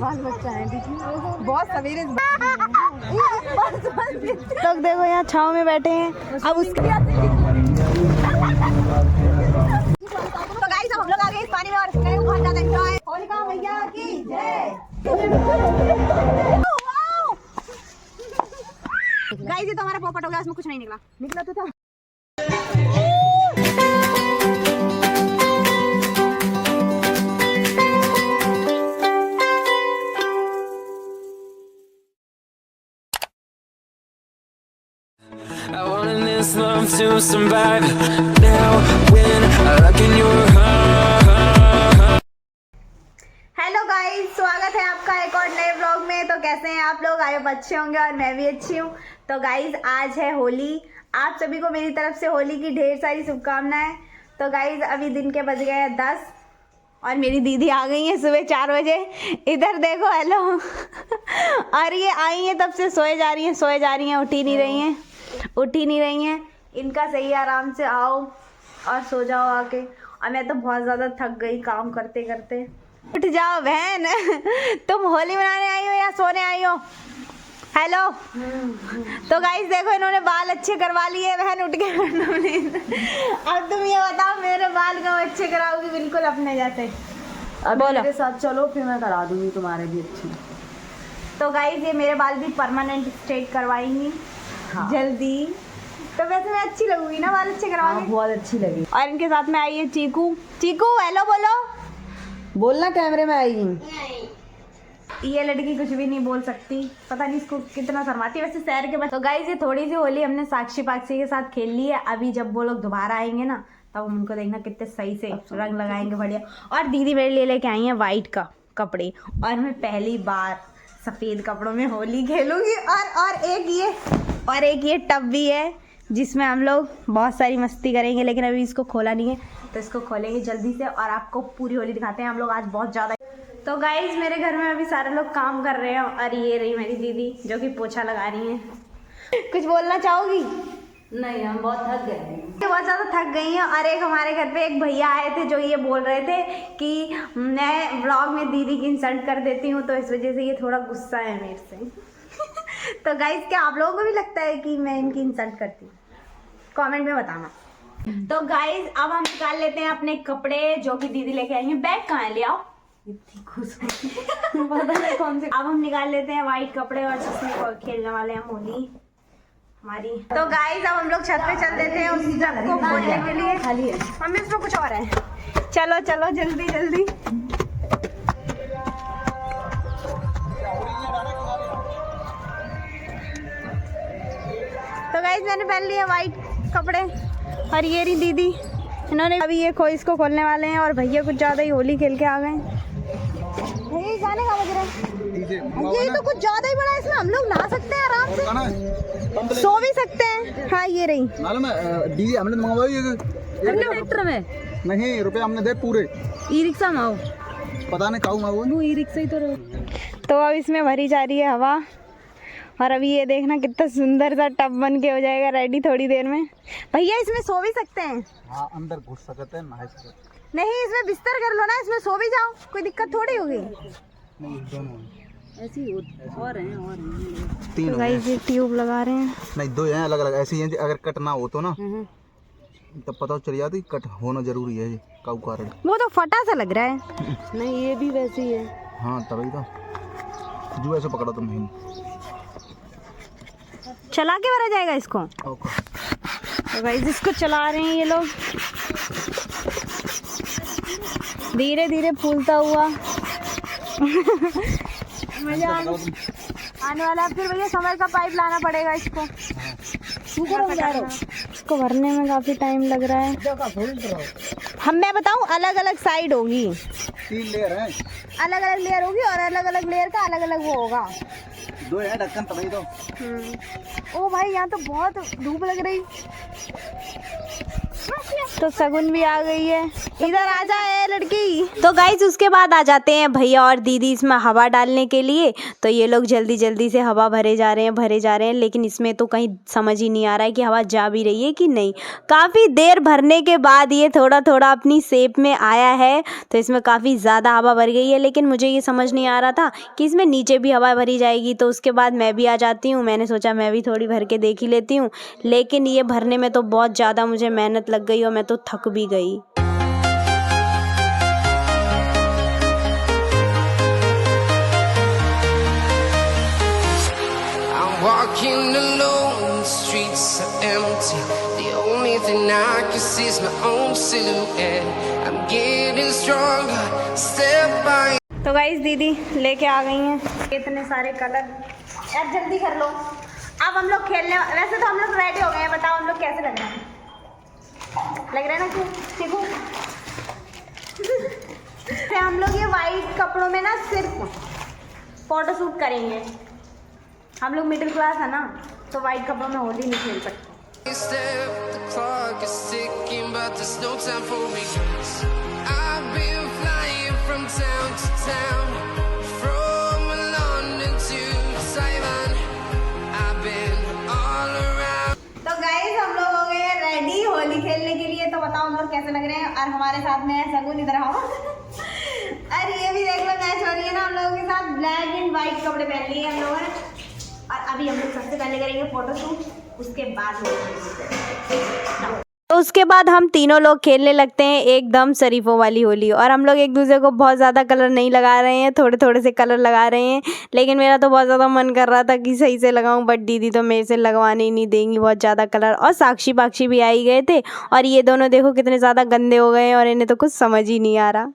बाल बच्चा है बहुत सवेरे। तो देखो यहाँ छाँव में बैठे हैं। अब उसके तो गाइस हम लोग आ गए इस पानी में और बहुत ज्यादा एंजॉय। होलिका मैया की जय। गाइस ये तो हमारा पोपट हो गया, उसमें कुछ नहीं निकला तो था। I wanted this love to survive. Now when I look in your heart. Hello guys, स्वागत है आपका एक और नए व्लॉग में। तो कैसे हैं आप लोग? आई होप अच्छे होंगे और मैं भी अच्छी हूँ। तो गाइस आज है होली। आप सभी को मेरी तरफ से होली की ढेर सारी शुभकामनाएं। तो गाइस अभी दिन के बज गए हैं 10 और मेरी दीदी आ गई है सुबह 4 बजे। इधर देखो, हेलो। और ये आई है तब से सोए जा रही हैं, उठ ही नहीं रही हैं। इनका सही आराम से आओ और सो जाओ आके। और मैं तो बहुत ज़्यादा थक गई काम करते करते। उठ जाओ बहन। तुम होली मनाने आई हो या सोने आई हो? हेलो। तो गाइस देखो, इन्होंने बाल अच्छे करवा लिए। बहन उठ के अब तुम ये बताओ, मेरे बाल कब अच्छे कराओगी? बिल्कुल अपने जैसे। अब मेरे साथ चलो, फिर मैं करा दूंगी तुम्हारे भी अच्छी। तो गाइस ये मेरे बाल भी परमानेंट स्ट्रेट करवाएंगी जल्दी। तो वैसे मैं अच्छी लगूंगी ना बाल अच्छे करवा के? बहुत अच्छी लगी। और इनके साथ में आई है चीकू। हेलो बोलो। बोलना कैमरे में आएगी। ये लड़की कुछ भी नहीं बोल सकती, पता नहीं इसको कितना शर्माती है। वैसे शहर के तो गाइस ये थोड़ी सी होली हमने साक्षी पाक्षी के साथ खेल ली है। अभी जब वो लोग दोबारा आएंगे ना, तब हम उनको देखना कितने सही से रंग लगाएंगे बढ़िया। और दीदी मेरे लिए लेके आई है वाइट का कपड़े, और मैं पहली बार सफेद कपड़ों में होली खेलूंगी। और एक ये टब भी है जिसमें हम लोग बहुत सारी मस्ती करेंगे, लेकिन अभी इसको खोला नहीं है, तो इसको खोलेंगे जल्दी से और आपको पूरी होली दिखाते हैं हम लोग आज बहुत ज़्यादा। तो गाइज मेरे घर में अभी सारे लोग काम कर रहे हैं और ये रही मेरी दीदी जो कि पोछा लगा रही है। कुछ बोलना चाहोगी? नहीं, हम बहुत थक गए हैं। बहुत ज़्यादा थक गई हैं। और एक हमारे घर पे एक भैया आए थे जो ये बोल रहे थे कि मैं व्लॉग में दीदी की इंसल्ट कर देती हूँ, तो इस वजह से ये थोड़ा गुस्सा है मेरे से। तो गाइज क्या आप लोगों को भी लगता है कि मैं इनकी इंसल्ट करती हूँ? कमेंट में बताना। तो गाइज अब हम निकाल लेते हैं अपने कपड़े जो कि दीदी लेके आई हैं। बैग कहाँ है? ले आओ। इतनी खुश पता नहीं कौन से। अब हम निकाल लेते हैं वाइट कपड़े और जिसमें खेलने वाले हैं होली हमारी। तो गाइज अब हम लोग छत पे चल देते हैं उस जग को खोलने के लिए। खाली है मम्मी, इसमें कुछ और है। चलो चलो जल्दी जल्दी। तो गाइज मैंने पहन लिया वाइट कपड़े और ये रही दीदी, इन्होंने अभी ये इसको खोलने वाले हैं। और भैया कुछ ज़्यादा ही होली खेल के आ गए। ये गाने का बज रहा है, ये तो कुछ ज़्यादा ही बड़ा है। इसमें हम लोग नहा सकते हैं आराम से, सो भी सकते हैं। हाँ ये रही मालूम है डीजे हमने मंगवाई ट्रैक्टर में नहीं, रुपए हमने दे पूरे। ई रिक्शा में आओ, पता नहीं काऊ माऊ वो ई रिक्शा ही तो अब इसमें भरी जा रही है हवा। और अभी ये देखना कितना सुंदर सा टब बन के हो जाएगा रेडी थोड़ी देर में। भैया इसमें सो भी सकते हैं? हाँ, अंदर घुस सकते हैं, नहा सकते हैं। नहीं इसमें बिस्तर कर लो ना, इसमें सो भी जाओ, कोई दिक्कत थोड़ी होगी। नहीं दोनों ऐसी और हैं। तीन तो गाइस ये ट्यूब लगा रहे हैं। नहीं, दो हैं अलग अलग ऐसी हैं। अगर कट ना हो तो ना तब पता चल जाती कट होना जरूरी है। काऊ कारण वो तो फटा सा लग रहा है। नहीं, ये भी वैसी है। हाँ तभी तो जो ऐसे पकड़ा तुम नहीं। चला के भरा जाएगा इसको। तो गाइस इसको चला रहे हैं ये लोग, धीरे धीरे फूलता हुआ। मजा आने वाला है। फिर भैया समर का पाइप लाना पड़ेगा इसको। इसको भरने में काफी टाइम लग रहा है। मैं बताऊं, अलग अलग साइड होगी, 3 लेयर हैं, अलग अलग लेयर होगी और अलग अलग लेयर का अलग अलग वो होगा। दो है ढक्कन तभी तो। ओ भाई यहाँ तो बहुत धूप लग रही। तो सगुन भी आ गई है, इधर आ जाए लड़की। तो गाइस उसके बाद आ जाते हैं भैया और दीदी इसमें हवा डालने के लिए। तो ये लोग जल्दी जल्दी से हवा भरे जा रहे हैं, लेकिन इसमें तो कहीं समझ ही नहीं आ रहा है कि हवा जा भी रही है कि नहीं। काफ़ी देर भरने के बाद ये थोड़ा थोड़ा अपनी शेप में आया है। तो इसमें काफ़ी ज़्यादा हवा भर गई है, लेकिन मुझे ये समझ नहीं आ रहा था कि इसमें नीचे भी हवा भरी जाएगी। तो उसके बाद मैं भी आ जाती हूँ, मैंने सोचा मैं भी थोड़ी भर के देख ही लेती हूँ। लेकिन ये भरने में तो बहुत ज़्यादा मुझे मेहनत लग गई और मैं तो थक भी गई। I'm walking alone, the streets are empty. The only thing I can see is my own silhouette. I'm getting stronger, step by. तो गाइस दीदी लेके आ गई हैं इतने सारे कलर। यार जल्दी कर लो, अब हम लोग खेलने। वैसे तो हम लोग रेडी हो गए हैं, बताओ हम लोग कैसे लग रहे हैं? लग रहा है ना क्यों? ठीक हो? तो हम लोग ये वाइट कपड़ों में ना सिर्फ फोटो शूट करेंगे। हम लोग मिडिल क्लास है ना, तो वाइट कपड़ों में होली नहीं खेल सकते। Step, the clock is ticking, but there's no time for regrets. I've been flying from town to town, from London to Taiwan. I've been all around. तो गाइस हम लोग हो गए रेडी होली खेलने के लिए। तो बताओ हम लोग कैसे लग रहे हैं? और हमारे साथ में है सगुन, इधर आओ। अरे ये भी देख लो, मैच हो रही है ना हम लोगों के साथ। ब्लैक एंड व्हाइट कपड़े पहन लिए हम लोगों ने। और अभी हम लोग सबसे पहले करेंगे फोटो शूट, उसके बाद तो उसके बाद हम तीनों लोग खेलने लगते हैं एकदम शरीफों वाली होली। और हम लोग एक दूसरे को बहुत ज़्यादा कलर नहीं लगा रहे हैं, थोड़े थोड़े से कलर लगा रहे हैं। लेकिन मेरा तो बहुत ज़्यादा मन कर रहा था कि सही से लगाऊं, बट दीदी तो मेरे से लगवाने ही नहीं देंगी बहुत ज़्यादा कलर। और साक्षी बाक्षी भी आई गए थे, और ये दोनों देखो कितने ज़्यादा गंदे हो गए हैं, और इन्हें तो कुछ समझ ही नहीं आ रहा।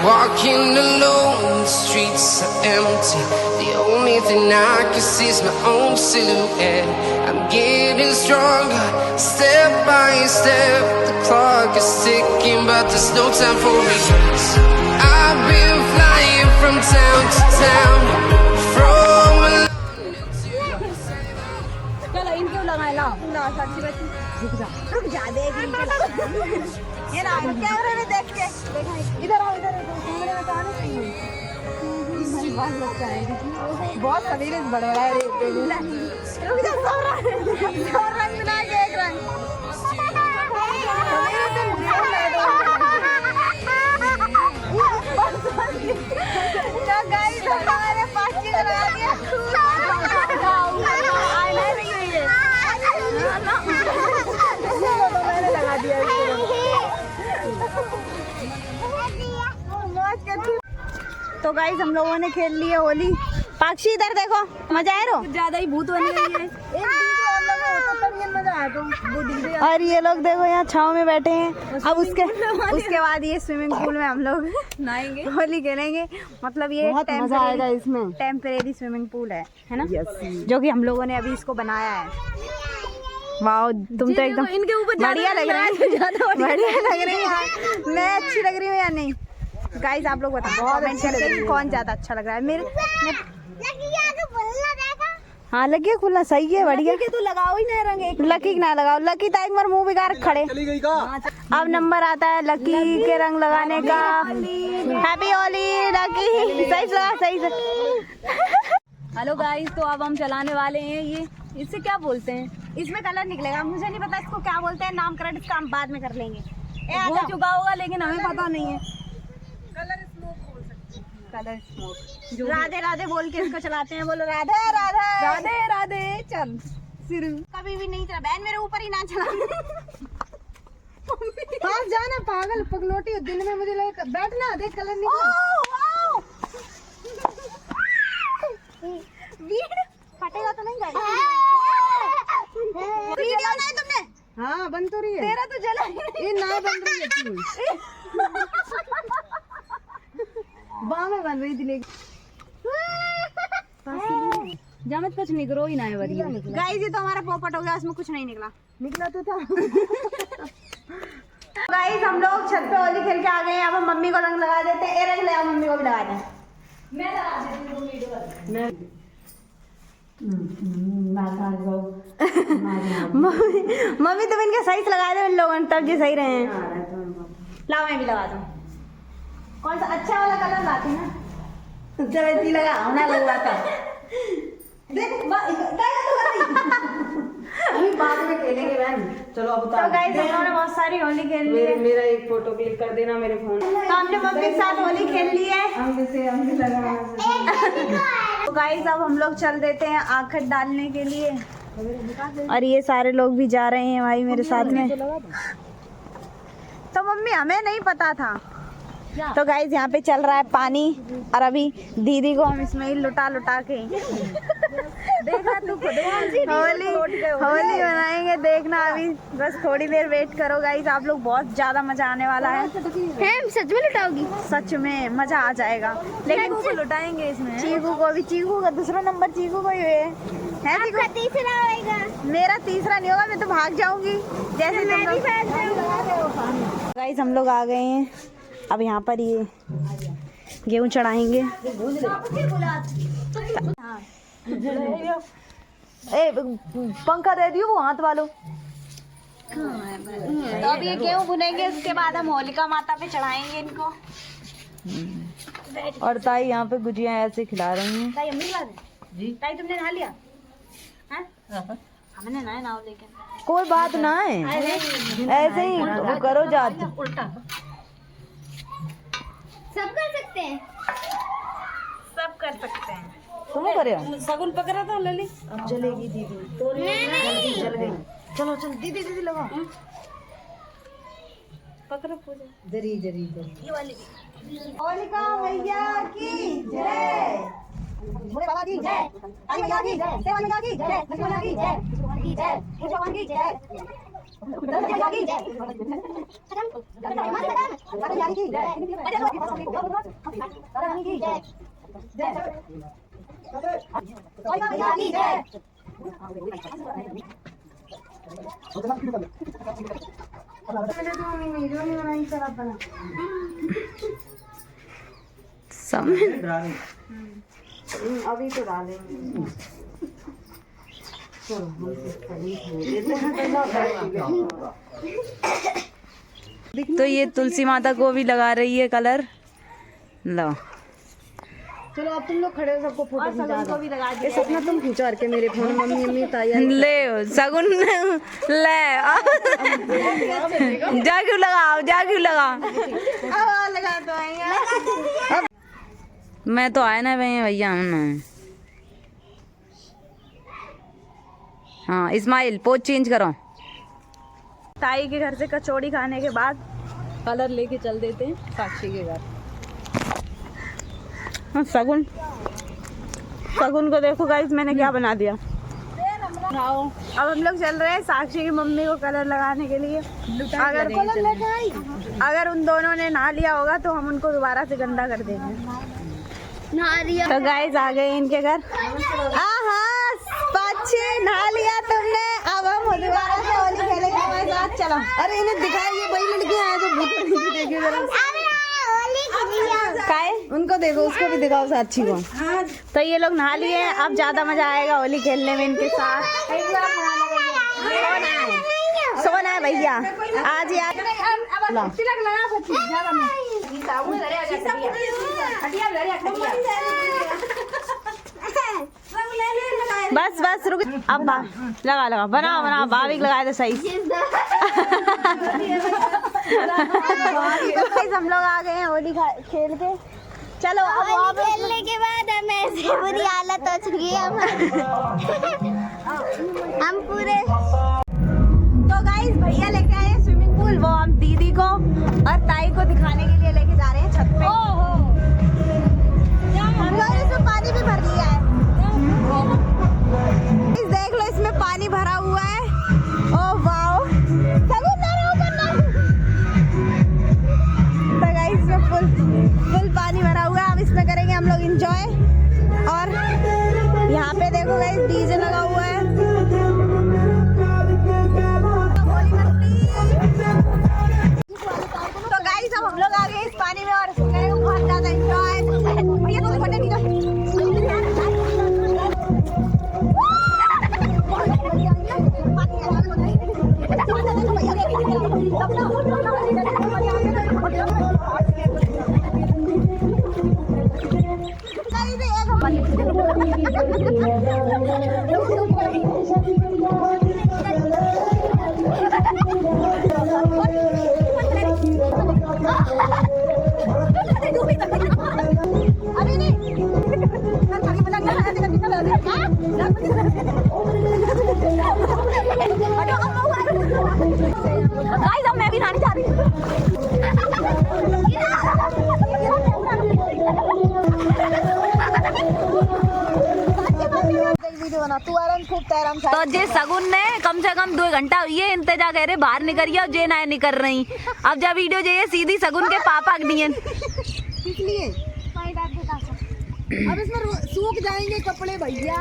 Walking alone, the streets are empty. The only thing I can see is my own silhouette. I'm getting stronger, step by step. The clock is ticking, but there's no time for regrets. I've been flying from town to town, from London to Taiwan. चल इन क्यों लगाएला? ना साक्षी बच्ची रुक जा, देख ये ना कैमरे में देख के इधर आओ, इधर कैमरे में तो आना चाहिए। बहुत सवेरे बड़ा है। रुक जा, सब रंग मिला के एक रंग। तो गाइस हमारे पास चीज लगा दिया। मैंने लगा दिया। तो गाइस हम लोगों ने खेल ली है होली। पाक्षी इधर देखो, मजा आया रो? ज्यादा ही भूत बन गई है। और ये लोग देखो यहाँ छाव में बैठे हैं। अब उसके बाद ये स्विमिंग पूल में हम लोग नहाएंगे, होली खेलेंगे। मतलब ये बहुत मजा आएगा इसमें। टेम्परेरी स्विमिंग पूल है ना, जो कि हम लोगों ने अभी इसको बनाया है। वाह, तुम तो एकदम इनके ऊपर बढ़िया लग रही है, बढ़िया लग रही है। मैं अच्छी लग रही हूँ या नहीं? गाइस आप लोग बताओ कमेंट करके कौन ज्यादा अच्छा लग रहा है। हाँ लगी खुला, सही है, बढ़िया। तो लगाओ ही ना रंग, एक लकी ना लगाओ, लकी तो एक बार मुंह बिगाड़ खड़े। अब नंबर आता है लकी के रंग लगाने का। Happy Holi lucky. सही से लगा, सही से। हेलो गाइस, तो अब हम चलाने वाले हैं ये, इससे क्या बोलते हैं? इसमें कलर निकलेगा, मुझे नहीं पता इसको क्या बोलते हैं, नामकरण इसका हम बाद में कर लेंगे। हो चुका होगा लेकिन हमें पता नहीं है। कलर स्मोक, राधे राधे बोल के इसको चलाते हैं। बोलो राधे राधे राधे राधे। चल शुरू। कभी भी नहीं चला बहन, मेरे ऊपर ही ना चला। पास जाना पागल पगलोटी, दिन में मुझे लगे बैठना, देख कलर निकला। फटेगा तो नहीं गाइस? वीडियो नहीं तुमने? हाँ बन तो रही है। तेरा तो जला ही नहीं। ये ना बन रही है। बाह में बन रही थी लेकिन जामत कुछ निकलो ही ना है। बढ़िया गाइस ये तो हमारा पोपट हो गया, उसमें कुछ नहीं निकला। निकला तो था। गाइस हम लोग छत पे होली खेल के आ गए हैं। अब हम मम्मी को रंग लगा देते हैं। रंग लगा, मम्मी को भी लगा दें। मैं लगा देती हूँ वीडियो मम्मी तुम इनके सही से लगा दो, इन लोगों तब जी सही रहे हैं। लाओ मैं भी लगा दूं। कौन सा अच्छा वाला कलर लाती ना? चलो इसी लगा ना लगवाता। देख अभी बाद में खेलेंगे बहन। चलो अब तो गाइस हम लोगों ने बहुत सारी होली खेल ली है। मेरा एक फोटो क्लिक कर देना मेरे फोन। तो हमने मम्मी के साथ होली खेल ली है। तो गाइस अब हम लोग चल देते हैं आखिर डालने के लिए। और ये सारे लोग भी जा रहे हैं भाई मेरे साथ में। तो मम्मी हमें नहीं पता था। तो गाइस यहाँ पे चल रहा है पानी और अभी दीदी को हम इसमें ही लुटा के देखना तू खुद होली बनाएंगे, देखना अभी बस थोड़ी देर वेट करो गाइस। आप लोग बहुत ज्यादा मजा आने वाला है। सच में लुटाओगी? सच में मजा आ जाएगा। लेकिन को लुटाएंगे इसमें। चीकू को भी, चीकू का दूसरा नंबर चीकू को ही है आपका तीसरा होएगा। मेरा तीसरा नहीं होगा, मैं तो भाग जाऊंगी जैसे मैं भी भाग जाऊंगी। गाइस हम लोग आ गए हैं। अब यहाँ पर ये गेहूं चढ़ाएंगे। ए पंखा दे दियो वो हाथ वालों। तो अब ये गेहूं भुनेंगे, उसके बाद हम होलिका माता पे चढ़ाएंगे इनको। और ताई यहाँ पे गुजिया ऐसे खिला रही हैं। ताई अम्मी जी, ताई तुमने नहा लिया? हमने नहाया ना, लेकिन कोई बात ना है, ऐसे ही वो करो जात। उल्टा सब कर सकते हैं। सब कर सकते हैं। तुम करे सगुन पकड़ा था लली। अब जलेगी दीदी। नहीं जल गई। चलो चलो दीदी दीदी लगाओ। पकड़ो पूजा। जरी जरी ये वाली होलिका मैया की जय, भोले बाबा की जय, काली मैया की जय, सेवा मैया की जय, लक्ष्मी मैया की जय, की जय, भगवान की जय, मैया की जय, मैया की जय, रानी की जय, जय होलिका मैया की जय। अभी तो डालेंगे। तो ये तुलसी माता को भी लगा रही है कलर। लो चलो अब तुम लोग खड़े हो, सबको फोटो खींचा भी लगा दिया। सपना तुम खींचो के मेरे फोन। मम्मी अम्मी ताया ले सगुन ले जाके लगाओ, जाके लगाओ। लगा तो मैं तो आया ना भैया हम। हाँ इस्माइल पोज चेंज करो। ताई के घर से कचौड़ी खाने के बाद कलर लेके चल देते हैं साक्षी के घर। सगुन सगुन को देखो गाइस मैंने क्या बना दिया। अब हम लोग चल रहे हैं साक्षी की मम्मी को कलर लगाने के लिए। अगर उन दोनों ने नहा लिया होगा तो हम उनको दोबारा से गंदा कर देंगे। तो गाइस आ गए इनके घर। पाछे नहा लिया तुमने, अब हम दोबारा से होली खेलेंगे हमारे साथ। चलो अरे इन्हें दिखाई, ये वही लड़कियां हैं जो भूत देखिए जरा। काय उनको देखो, उसको भी दिखाओ साक्षी को। तो ये लोग नहा लिए हैं, अब ज्यादा मजा आएगा होली खेलने में इनके साथ। सोना है भैया आज यार। बस बस रुक, अब लगा लगा बनाओ बनाओ, भाभी लगाए तो सही। हम लोग आ गए हैं होली खेल के। चलो अब खेलने के बाद हमें ऐसी बुरी हालत हो चुकी है हम पूरे। तो गाइस भैया लेके आए हैं स्विमिंग पूल, वो हम दीदी को और ताई को दिखाने के लिए लेके जा रहे हैं छत पे। हम लोग इसमें पानी भी भर लिया है। देख लो इसमें पानी भरा हुआ है। ओह वाओ, तो गाइस इसमें फुल पानी भरा हुआ है। अब इसमें करेंगे हम लोग एंजॉय। और यहाँ पे देखो गाइस डीजे लगा हुआ है। गाइस अब मैं भी नहाने जा रही हूँ। तू आराम खूब तैराम तो जे सगुन ने कम से कम 2 घंटा ये इंतजार कह रहे बाहर निकलिए और जे ना निकल रही। अब जब वीडियो जाइए सीधी सगुन के पापा दियन। इसलिए अब इसमें सूख जाएंगे कपड़े भैया।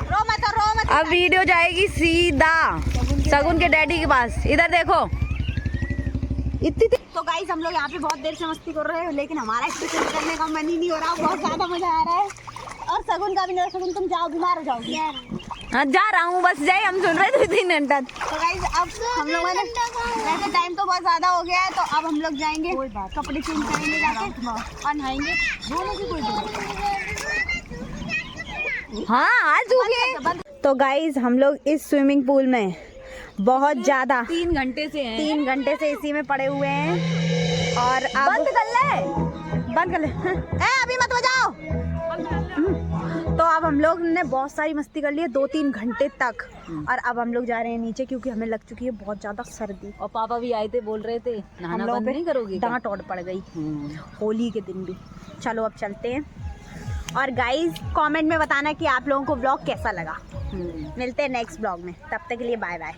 रो मत अब वीडियो जाएगी सीधा सगुन के डैडी के पास। इधर देखो इतनी तो गाइस हम लोग यहाँ पे बहुत देर से मस्ती कर रहे हैं लेकिन हमारा एक्सरसाइज करने का मन ही नहीं हो रहा। बहुत ज्यादा मजा आ रहा है और सगुन का भी नहीं। सगुन तुम जाओ बीमार हो जाओगी। हाँ जा रहा हूँ बस जाए हम सुन रहे थे 3 घंटा। तो गाइस अब हम लोगों ने वैसे टाइम तो बहुत ज्यादा हो गया है तो अब हम लोग जाएंगे कपड़े चेंज करेंगे जाके और नहाएंगे। हाँ आज हो। तो गाइस हम लोग इस स्विमिंग पूल में बहुत ज्यादा 3 घंटे से इसी में पड़े हुए हैं और अब बंद कर ले अभी मत बजाओ। तो अब हम लोग ने बहुत सारी मस्ती कर ली है 2-3 घंटे तक और अब हम लोग जा रहे हैं नीचे क्योंकि हमें लग चुकी है बहुत ज्यादा सर्दी। और पापा भी आए थे बोल रहे थे नहाना बंद नहीं करोगे। डांट और पड़ गई होली के दिन भी। चलो अब चलते हैं और गाइस कमेंट में बताना कि आप लोगों को व्लॉग कैसा लगा। मिलते हैं नेक्स्ट व्लॉग में, तब तक के लिए बाय बाय।